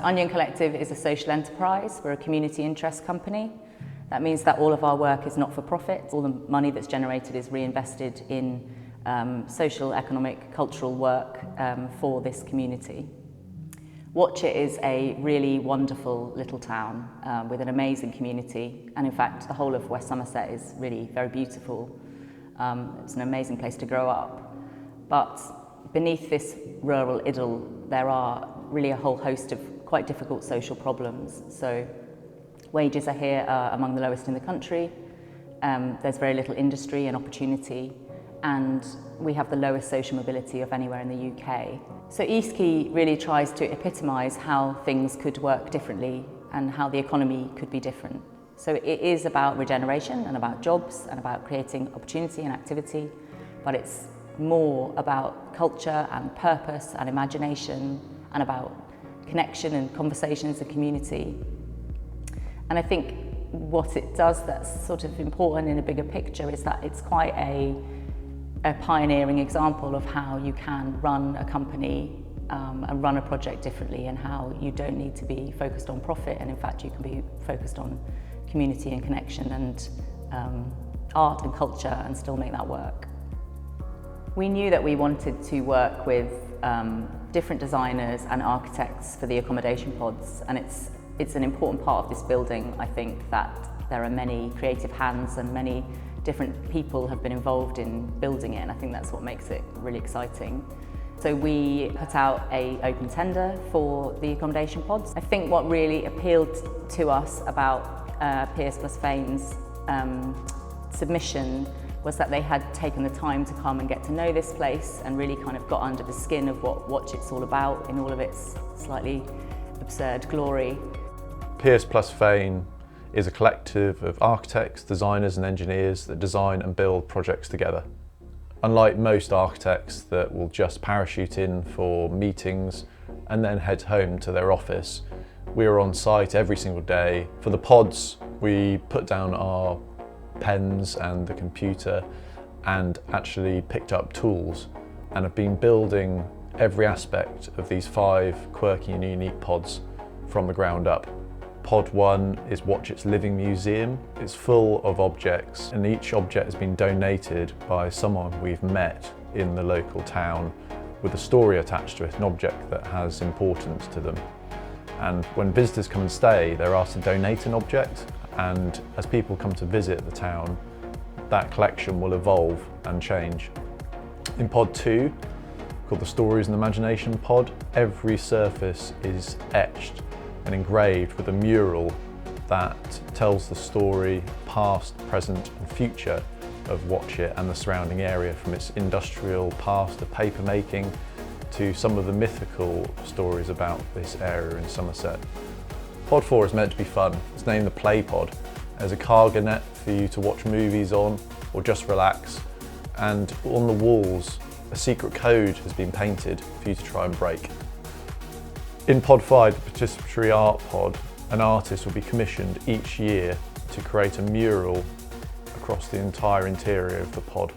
Onion Collective is a social enterprise. We're a community interest company. That means that all of our work is not for profit. All the money that's generated is reinvested in social, economic, cultural work for this community. Watchet is a really wonderful little town with an amazing community, and in fact the whole of West Somerset is really very beautiful. It's an amazing place to grow up. But beneath this rural idyll there are really a whole host of quite difficult social problems. So wages are here among the lowest in the country, there's very little industry and opportunity, and we have the lowest social mobility of anywhere in the UK. So East Quay really tries to epitomise how things could work differently and how the economy could be different. So it is about regeneration and about jobs and about creating opportunity and activity, but it's more about culture and purpose and imagination and about connection and conversations and community. And I think what it does that's sort of important in a bigger picture is that it's quite a pioneering example of how you can run a company and run a project differently, and how you don't need to be focused on profit, and in fact you can be focused on community and connection and art and culture and still make that work. We knew that we wanted to work with different designers and architects for the accommodation pods, and it's an important part of this building. I think that there are many creative hands and many different people have been involved in building it, and I think that's what makes it really exciting. So we put out an open tender for the accommodation pods. I think what really appealed to us about Pearce+Fægen's submission was that they had taken the time to come and get to know this place and really kind of got under the skin of what Watchet's all about in all of its slightly absurd glory. Pearce+Fægen is a collective of architects, designers and engineers that design and build projects together. Unlike most architects that will just parachute in for meetings and then head home to their office, we are on site every single day. For the pods, we put down our pens and the computer and actually picked up tools and have been building every aspect of these 5 quirky and unique pods from the ground up. Pod 1 is Watchet's living museum. It's full of objects, and each object has been donated by someone we've met in the local town with a story attached to it, an object that has importance to them. And when visitors come and stay, they're asked to donate an object, and as people come to visit the town, that collection will evolve and change. In Pod 2, called the Stories and Imagination Pod, every surface is etched and engraved with a mural that tells the story, past, present and future of Watchet and the surrounding area, from its industrial past of paper making to some of the mythical stories about this area in Somerset. Pod 4 is meant to be fun. It's named the Play Pod. There's a cargo net for you to watch movies on or just relax, and on the walls a secret code has been painted for you to try and break. In Pod 5, the Participatory Art Pod, an artist will be commissioned each year to create a mural across the entire interior of the pod.